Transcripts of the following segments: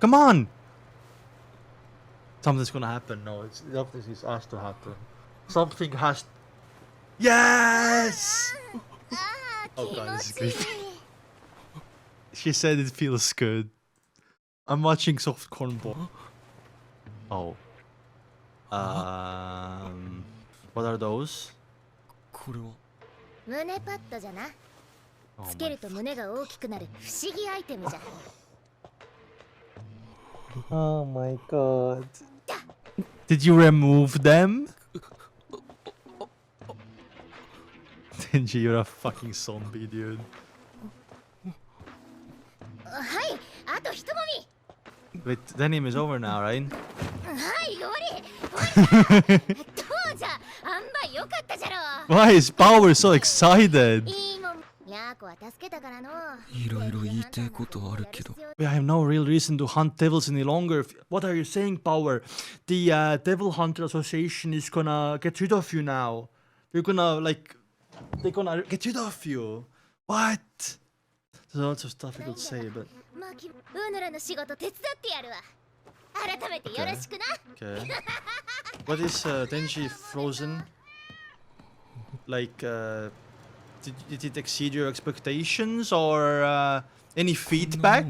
Come on! Something's gonna happen. No, it's obviously has to happen. Something has. Yes! Oh god, this is creepy. She said it feels good. I'm watching soft cornball. Oh. What are those? これは胸パッドじゃな。つけると胸が大きくなる不思議アイテムじゃ。Oh my god. Did you remove them? Denji, you're a fucking zombie, dude. はい、あと一もみ。 Wait, the anime is over now, right? はい、終わり。どうじゃ、あんばよかったじゃろ。 Why is Power so excited? いいもん。ヤーコは助けたからの。いろいろ言いたいことあるけど。We have no real reason to hunt devils any longer. What are you saying, Power? The Devil Hunter Association is gonna get rid of you now. They're gonna, like, they're gonna get rid of you. What? There's lots of stuff I could say, but... ウヌラの仕事手伝ってやるわ。改めてよろしくな。Okay. What is Denji frozen? Like, did it exceed your expectations or any feedback?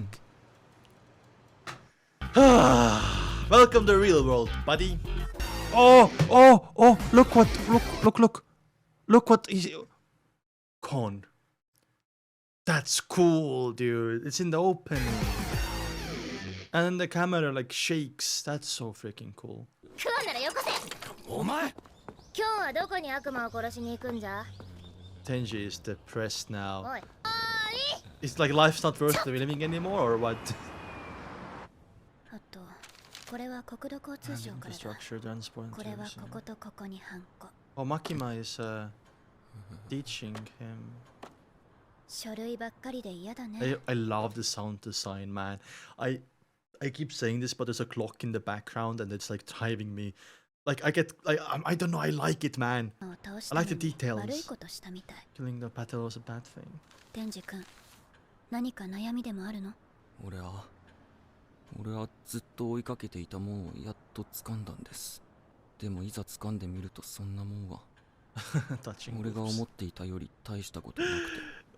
Welcome to the real world, buddy. Oh! Look what he's... Con. That's cool, dude. It's in the open. And then the camera like shakes. That's so freaking cool. 今日ならよこせ。お前。今日はどこに悪魔を殺しに行くんじゃ。 Denji is depressed now. おい。It's like life's not worth living anymore, or what? あと、これは国土交通省からだ。 Infrastructure, transport, これは tourism. こことここにハンコ。 Oh, Makima is teaching him. 書類ばっかりで嫌だね。 I love the sound design, man. I keep saying this, but there's a clock in the background, and it's like driving me. Like I don't know. I like it, man. I like the details. 悪いことしたみたい。 Killing the battle was a bad thing. デンジ君、何か悩みでもあるの？俺はずっと追いかけていたもんをやっと掴んだんです。でもいざ掴んでみるとそんなもんは俺が思っていたより大したことなくて。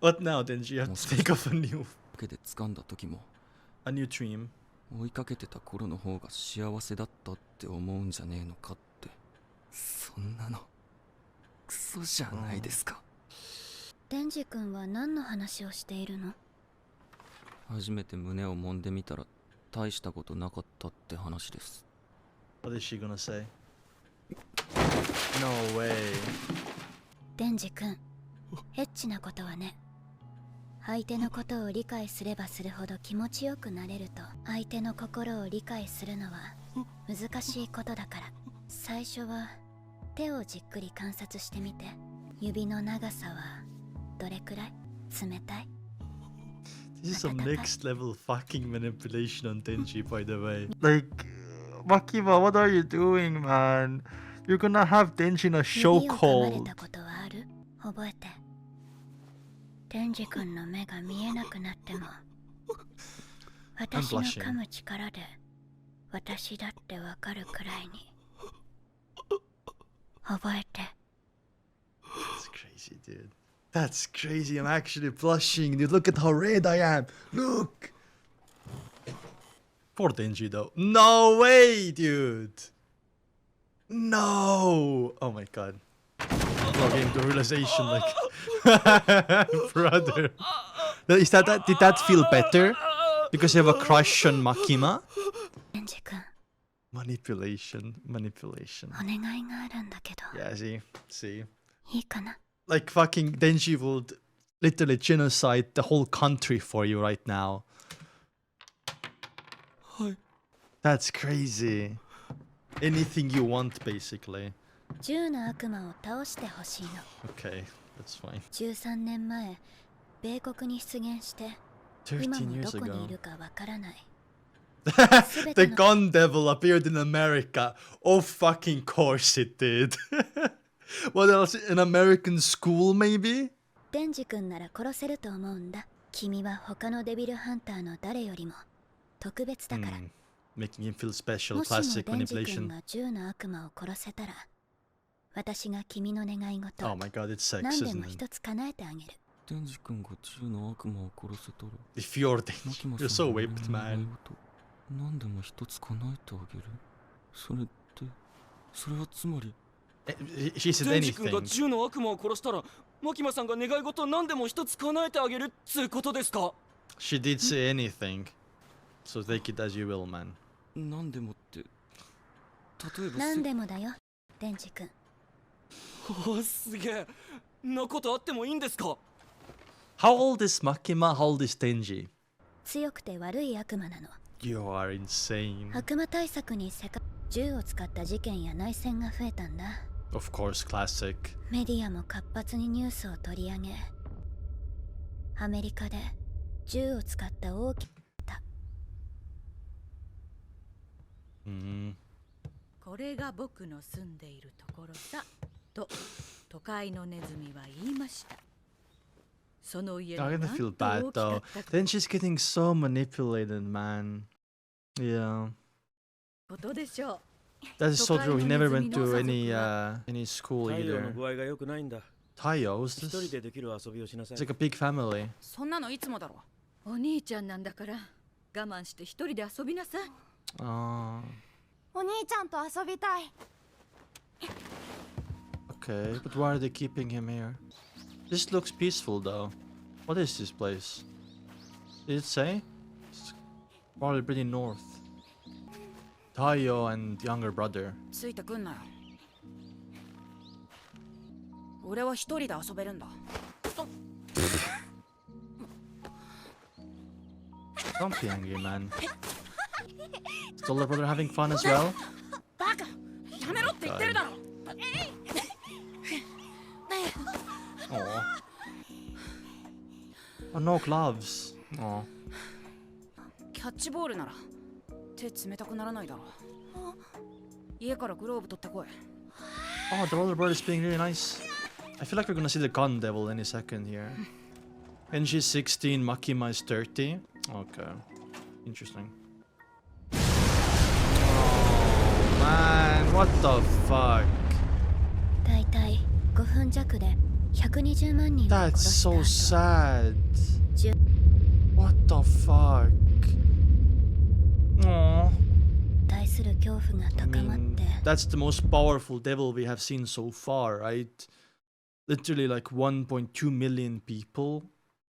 What now, Denji? You have to think of a new けで掴んだ時も dream. 追いかけてた頃の方が幸せだったって思うんじゃねえのかって。そんなのクソじゃないですか。デンジ君は何の話をしているの？初めて胸を揉んでみたら大したことなかったって話です。 What is she gonna say? No way. デンジ君、エッチなことはね。相手のことを理解すればするほど気持ちよくなれると、相手の心を理解するのは難しいことだから。最初は手をじっくり観察してみて。指の長さはどれくらい？冷たい？ This is some next level fucking manipulation on Denji, by the way. Like, Makima, what are you doing, man? You're gonna have Denji in a 指を噛まれ chokehold. たことはある？覚えて。デンジ君の目が見えなくなっても、私の噛む力で私だってわかるくらいに。覚えて。 That's crazy, dude. That's crazy. I'm actually blushing, dude. Look at how red I am. Look. Poor Denji, though. No way, dude. No. Oh my god. Came to realization, like, brother. Is that did that feel better? Because you have a crush on Makima? デンジ君、 Manipulation. お願いがあるんだけど。 Yeah, see. いいかな？ Like fucking Denji would literally genocide the whole country for you right now. That's crazy. Anything you want, basically. 10の悪魔を倒してほしいの。 Okay, that's fine. 13年前、米国に出現して、今13も years どこにい ago. るかわからない。 The gun devil appeared in America. Oh, fucking course it did. What else? An American school, maybe? デンジ君なら殺せると思うんだ。君は他のデビルハンターの誰よりも特別だから。Making him feel special, もしも classic デンジ君 manipulation. が10の悪魔を殺せたら、私が君の願い事 Oh my god, it's sex, 何で isn't も it? 一つ叶えてあげる。デンジ君が10の悪魔を殺せたら If you're マ Denji, キマ you're さ so んの whipped, 願い man. 事何でも一つ叶えてあげる。それってそれはつまり She said デンジ君が anything. 10の悪魔を殺したらマキマさんが願い事何でも一つ叶えてあげるっつうことですか。 She did say anything. So take it as you will, man. 何でもって例えば何でもだよ、デンジ君。おすげえなことあってもいいんですか。 How old is Makima? How old is Denji? 強くて悪い悪魔なの。 You are insane. 悪魔対策に銃を使った事件や内戦が増えたんだ。 Of course, classic. メディアも活発にニュースを取り上げ、アメリカで銃を使った大きなこれが僕の住んでいるところさと都会のネズミは言いました。その家 I'm の gonna feel bad though. Then she's getting so manipulated, man. Yeah. ことでしょう。 That is so true. He never went to any school 太陽の either. 具合が良くないんだ。 Taiyo, who's 一人 this? でできる遊びをしなさい It's。like a big family. そんなのいつもだろう。お兄ちゃんなんだから我慢して一人で遊びなさい。 Oh. お兄ちゃんと遊びたい。 Okay, but why are they keeping him here? This looks peaceful though. What is this place? Did it say? It's probably pretty north. Taiyo and younger brother. ついてくんなよ。俺は一人で遊べるんだ。 Don't be angry, man. Is the older brother having fun as well? バカ、やめろって言ってるだろ。 Oh. Oh, no gloves. Oh. キャッチボールなら手冷たくならないだろう。家からグローブ取ってこい。 Oh, the older brother is being really nice. I feel like we're gonna see the gun devil any second here. And she's 16, Makima is 30. Okay. Interesting. Oh, man. What the fuck? だいたい5分弱で120万人を That's 殺した so 後 sad. じゅ What the fuck? Aww. 対する恐怖が I 高まっ mean, て that's the most powerful devil we have seen so far, right? Literally like 1.2 million people.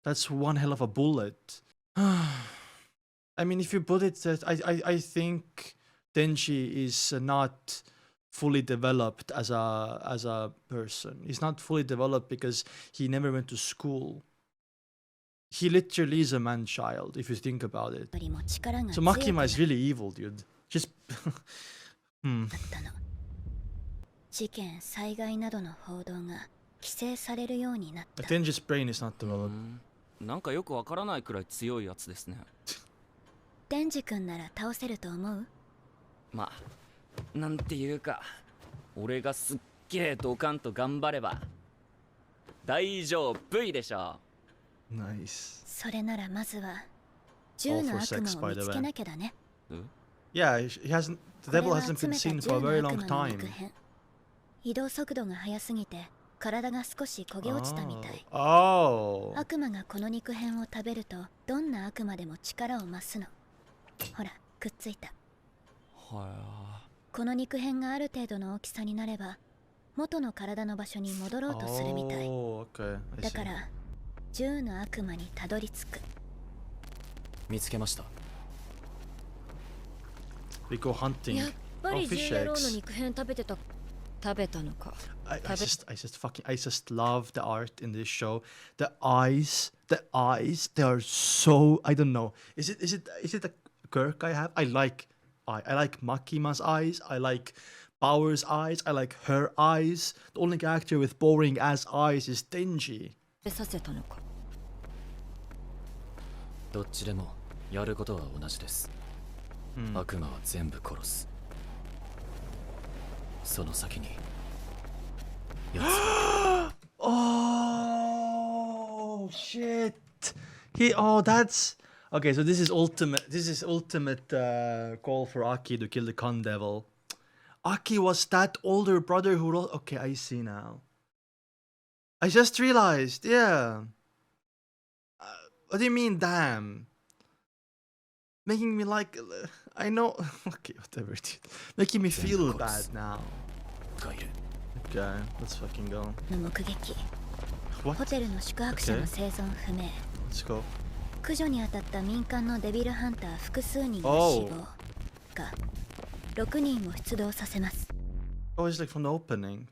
That's one hell of a bullet. I mean, if you put it that, I think Denji is not fully developed as a person. He's not fully developed because he never went to school. He literally is a man-child, if you think about it. よりも力が So 強くな Makima is really evil, dude. Just... ったの。事件、災害などの報道が規制されるようになった。 Denji's brain is not developed. なんかよくわからないくらい強いやつですね。デンジ君なら倒せると思う？まあなんていうか俺がすっげえドカンと頑張れば大丈夫いでしょ。 Nice. それならまずは銃の悪魔を見つけなきゃだね。Yeah, he hasn't. The これ devil は hasn't 集 been めた seen 銃 for a の very 悪 long 魔の time. 肉片。移動速度が速すぎて体が少し焦げ落ちたみたい。 Oh. 悪魔がこの肉片を食べるとどんな悪魔でも力を増すの。ほら、くっついた。はこの肉片がある程度の大きさになれば元の体の場所に戻ろうとするみたい。 Oh, okay. I だ see. から銃の悪魔にたどり着く。見つけました。 We go hunting. やっぱ Oh, り fish 10野郎の eggs. 肉片食べてた。食べたのか。I just love the art in this show. The eyes, they are so, I don't know. Is it a quirk I have? I like Makima's eyes. I like Power's eyes. I like her eyes. The only character with boring ass eyes is Denji. させたのか。どっちでもやることは同じです。悪魔は全部殺す。その先にやつ Oh. Oh shit! Oh, that's okay. So this is ultimate. This is ultimate call for Aki to kill the Khan Devil. Aki was that older brother who wrote. Okay, I see now. I just realized. Yeah. What do you mean, damn? Making me like. I know. Okay, whatever, dude. Making me feel bad now. Okay, let's fucking go. の目撃 What? ホテルの宿泊者の生存不明 Let's go. 駆除に当たった民間のデビルハンター複数人が死 Oh. 亡が6人を出動させます Oh, it's like from the opening.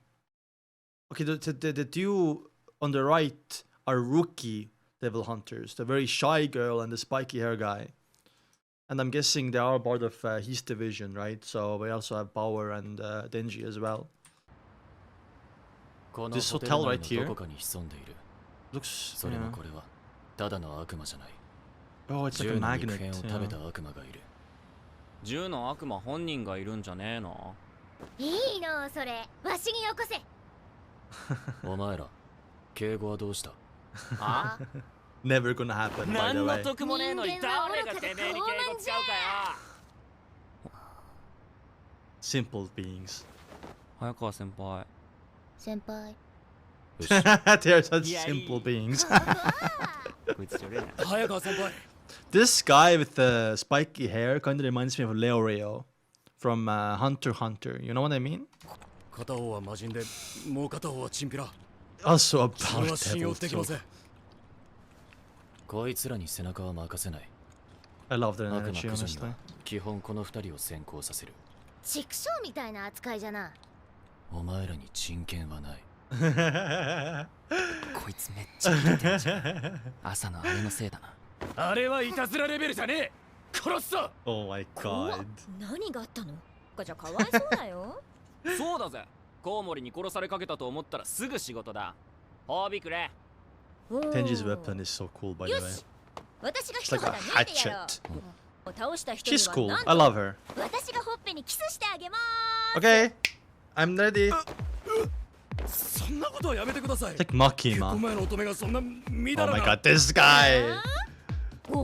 Okay, the two on the right are rookie devil hunters. The very shy girl and the spiky hair guy. And I'm guessing they are part of his division, right? So we also have Power and Denji as well. This hotel right here looks. Yeah. Oh, it's like a magnet. Yeah. 銃の悪魔本人がいるんじゃねえの？いいのそれわしによこせお前ら敬語はどうした？あ？ Never gonna happen, by the 何の way. 得もねえのに誰がてめえに敬語使うかよ。 Simple beings. 早川先輩。先輩 They're such Yeah, simple beings. こいつちょれえな。早川先輩 This guy with the spiky hair kind of reminds me of Leo from Hunter x Hunter. You know what I mean? 片方は魔人でもう片方はチンピラ Also それ about は信用 devil できませ too. んこいつらに背中は任せない。 I love their 悪魔 energy, 駆除に honestly. は基本この二人を先行させる。畜生みたいな扱いじゃなお前らに人権はない。こいつめっちゃキレてんじゃん。朝のあれのせいだな。あれはいたずらレベルじゃねえ殺すぞ Oh my 怖っ god. 何があったのじゃかわいそうだよそうだぜ。コウモリに殺されかけたと思ったらすぐ仕事だ。褒美くれ。Tenji's weapon is so cool, by the way. 私が It's 一 like 肌 a 脱いでやろ hatchet. う倒した人に She's は cool. なん I と love her. 私がほっぺにキスしてあげま Okay, I'm ready. そんなことはやめてください It's like 結婚 Makima. 前の乙女がそんなみ Oh だら my な god, this guy!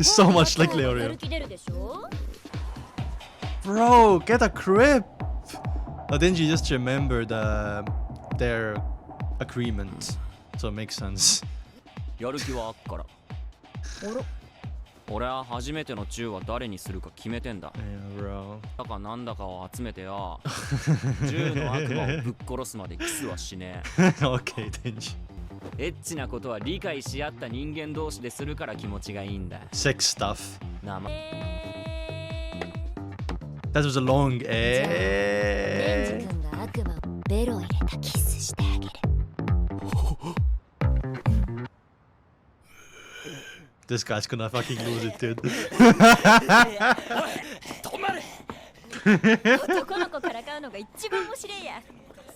す So much like Leorio. やる気出るでしょ Bro, get a grip! Denji just remembered their agreement. So it makes sense. やる気はあっから。俺は初めての銃は誰にするか決めてんだ。 Yeah, bro. だかなんだかを集めてよ。銃の悪魔をぶっ殺すまでキスはしね Okay, Denji. え。エッチなことは理解し合った人間同士でするから気持ちがいいんだ。 Sex stuff. 名前 That was a long デンジ君が悪魔をベロを入れたキスしてあげる This guy's gonna fucking lose it, dude. 止まれ男の子からかうのが一番面白いや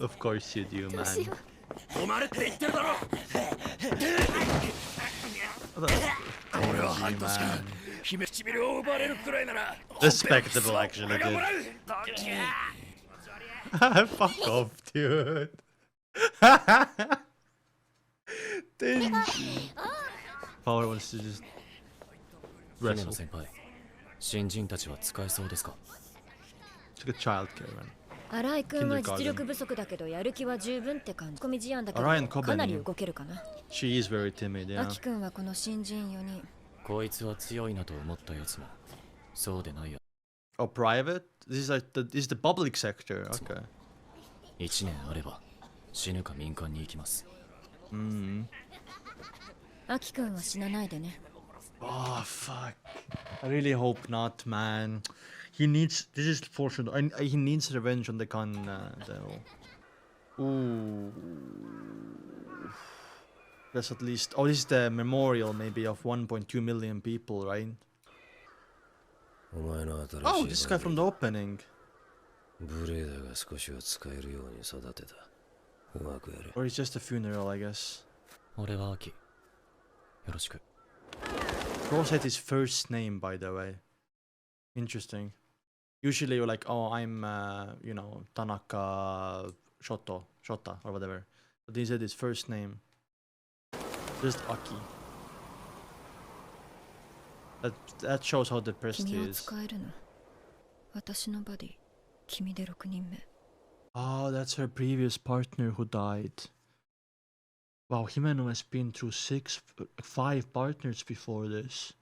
Of course you do, どうし man. よ止まれって言ってるだろ What the 俺は半 Denji, 年間 man. 姫唇を奪われるくらいなら Respectable, actually, 俺がもらう Fuck off, dude. Denji. Power wants to just 姫 wrestle. 野先輩。新人たちは使えそうですか？ It's like a childcare, man. 新井君は実力不足だけどやる気は十分って感じ込み思案だけ新井のどコベにかなり動けるかな She is very timid, yeah. 秋君はこの新人4人こいつは強いなと思ったやつも、そうでないや。 Oh, private? This is the public sector. Okay. 1年あれば死ぬか民間に行きます。秋君は死なないでね Oh, fuck. I really hope not, man. He needs. This is fortunate. He needs revenge on the Khan devil. Ooh. That's at least. Oh, this is the memorial, maybe, of 1.2 million people, right? お前の新しい Oh, this guy from the opening. ブレーダーが少しは使えるように育てた。うまくやれ。 Or it's just a funeral, I guess. 俺は秋。よろしく。 Bro said his first name, by the way. Interesting. Usually you're like, oh, I'm, you know, Tanaka Shota, or whatever. But he said his first name. Just Aki. That shows how depressed 君 he を is. 使えるの。私のバディ、君で6人目。Oh, that's her previous partner who died. Wow, Himeno has been through 5 partners before this.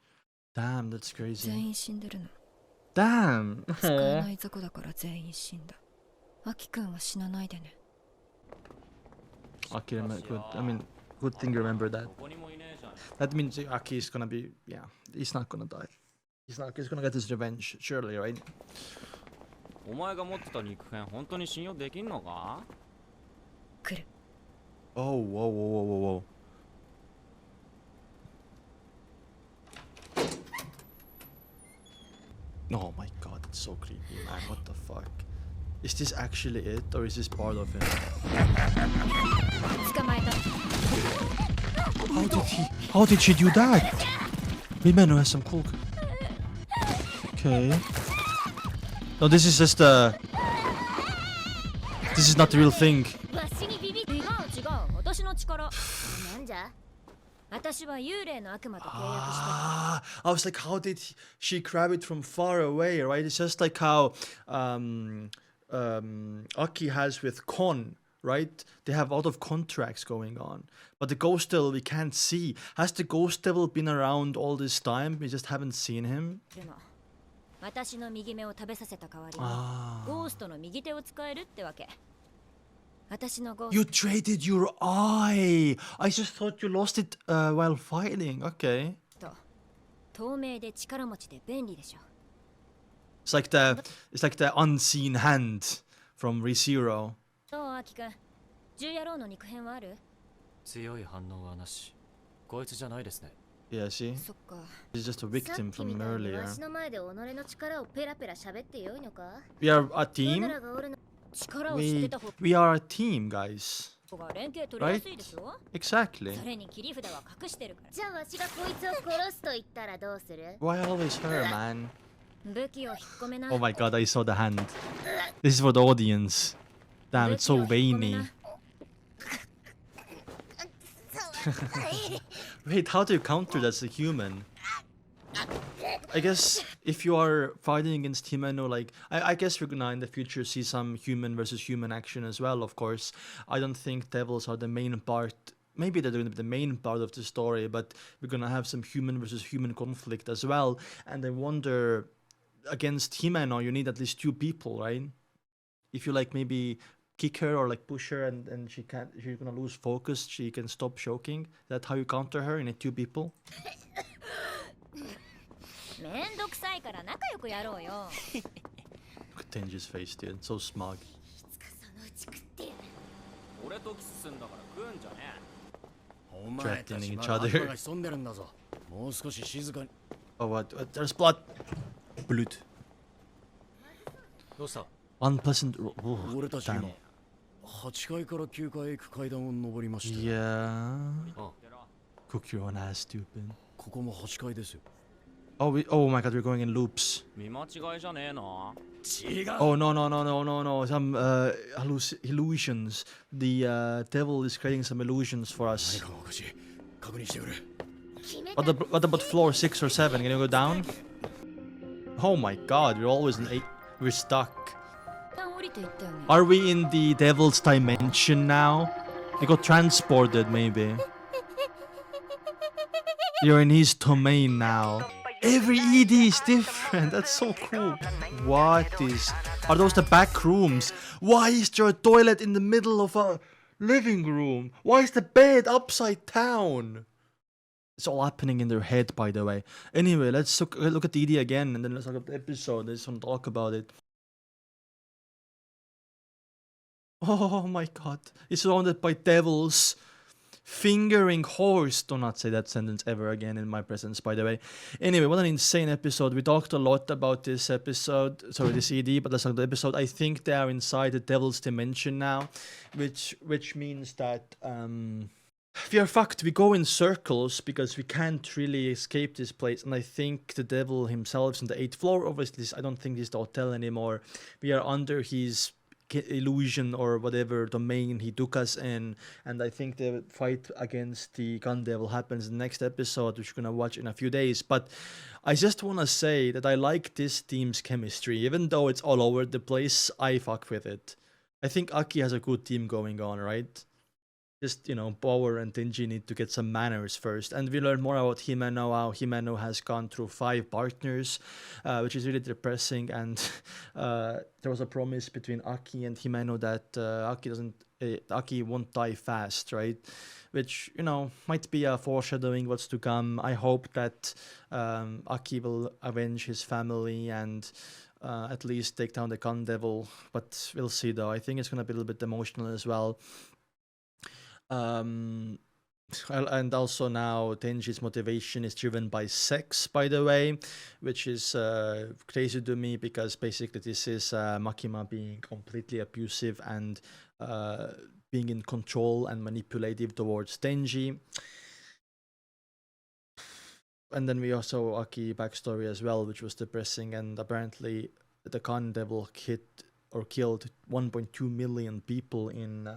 Damn, that's 全 crazy. 員死んでるの。 Damn! 使え Aw. ない雑魚だから全員死んだ。アキ君は死なないでね。 Okay, good. I mean, good thing you remember that. That means Aki is gonna be, yeah, he's not gonna die. He's gonna get his revenge, surely, right? お前が持ってた肉片本当に信用できんのか？来る。 Oh, whoa, whoa, whoa, whoa, whoa. Oh my god, that's so creepy, man. What the fuck? Is this actually it, or is this part of it? 捕まえた。 How did she do that? Himeno has some cool. Okay. No, this is just This is not the real thing. わしにビビ違う違う。私の力。なんじゃ？私は幽霊の悪魔と契約した。 Ah, I was like, how did she grab it from far away, right? It's just like how Aki has with Kon, right? They have a lot of contracts going on. But the ghost devil we can't see. Has the ghost devil been around all this time? We just haven't seen him? でも、私の右目を食べさせた代わりに、Ah. ゴーストの右手を使えるってわけ。私のゴース You traded your eye! I just thought you lost it while fighting. Okay. ト、透明で力持ちで便利でしょ。 It's like the unseen hand from ReZero. どう、アキ君。銃野郎の肉片はある？強い反応はなし。こいつじゃないですね。 Yeah, see? そっか。 He's just a victim from earlier. わしの前で己の力をペラペラ喋ってよいのか？ We are a 俺 team? らがおるの。力を知ってた方 We are a team, guys. が連携取りやすいでしょ？ Exactly. それに切り札は隠してるから。じゃあわしがこいつを殺すと言ったらどうする？ Why always her, man? 武器を引っ込めな。 Oh my god, I saw the hand. This is for the audience. Damn, it's so veiny. Wait, how do you counter that as a human? I guess if you are fighting against Himeno, like I guess we're gonna in the future see some human versus human action as well. Of course, I don't think devils are the main part. Maybe they're going to be the main part of the story, but we're gonna have some human versus human conflict as well. And I wonder, against Himeno, you need at least 2 people, right? If you like maybe kick her or like push her and she's gonna lose focus, she can stop choking. Is that how you counter her? You need 2 people? めんどくさいから仲良くやろうよ。 Look at Denji's face, dude. So smug. 俺とキスすんだから食うんじゃねお前たち Threatening ま each だ other. 悪魔が潜んでるんだぞ。もう少し静かに。 Oh, what? There's blood. Blood. どうした？ Unpleasant. Oh, 俺たち damn. 今8階から9階へ行く階段を上りました。 Yeah. あ、 Cook your own ass, stupid. ここも8階ですよ。 Oh my god, we're going in loops. え。見間違いじゃねえの？違う。 Oh no. Some illusions. The devil is creating some illusions for 何 us. かがおかしい。確認してくれ。 What about floor 6 or 7? Can you go down? Oh my god, we're always in 8. We're stuck. 一旦降りていったよね。 Are we in the devil's dimension now? We got transported, maybe. You're in his domain now. Every ED is different. That's so cool. What is... Are those the back rooms? Why is there a toilet in the middle of a living room? Why is the bed upside down? It's all happening in their head, by the way. Anyway, let's look at the ED again, and then let's look at the episode. I just want to talk about it. Oh my god. It's surrounded by devils. Fingering horse. Do not say that sentence ever again in my presence, by the way. Anyway, what an insane episode. We talked a lot about this episode. Sorry, this ED, but let's talk about the episode. I think they are inside the devil's dimension now. Which means that we are fucked. We go in circles because we can't really escape this place. And I think the devil himself is on the 8th floor. Obviously, I don't think this is the hotel anymore. We are under his illusion or whatever domain he took us in. And I think the fight against the Gun Devil happens in the next episode, which we're gonna watch in a few days. But I just wanna say that I like this team's chemistry, even though it's all over the place. I fuck with it. I think Aki has a good team going on, right? Just, Power and Denji need to get some manners first. And we learn more about Himeno, how Himeno has gone through 5 partners, which is really depressing. And there was a promise between Aki and Himeno that Aki won't die fast, right? Which, might be a foreshadowing what's to come. I hope that Aki will avenge his family and at least take down the Gun Devil. But we'll see, though. I think it's going to be a little bit emotional as well. And also now Denji's motivation is driven by sex, by the way, which is crazy to me, because basically this is Makima being completely abusive and being in control and manipulative towards Denji. And then we also Aki backstory as well, which was depressing, and apparently the Gun Devil killed 1.2 million people in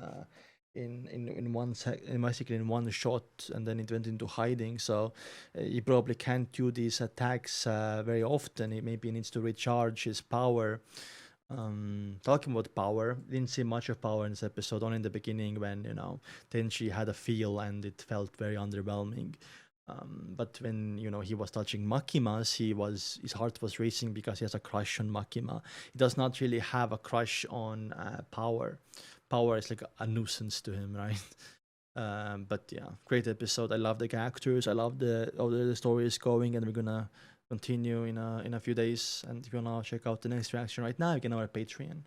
basically in one shot, and then it went into hiding. So he probably can't do these attacks very often. He maybe needs to recharge his power. Talking about power, didn't see much of power in this episode, only in the beginning when Denji had a feel and it felt very underwhelming. But when he was touching Makima's, his heart was racing because he has a crush on Makima. He does not really have a crush on Power. Power is like a nuisance to him, right? But yeah, great episode. I love the characters. I love how the story is going, and we're gonna continue in a few days. And if you wanna check out the next reaction right now, you can go to our Patreon.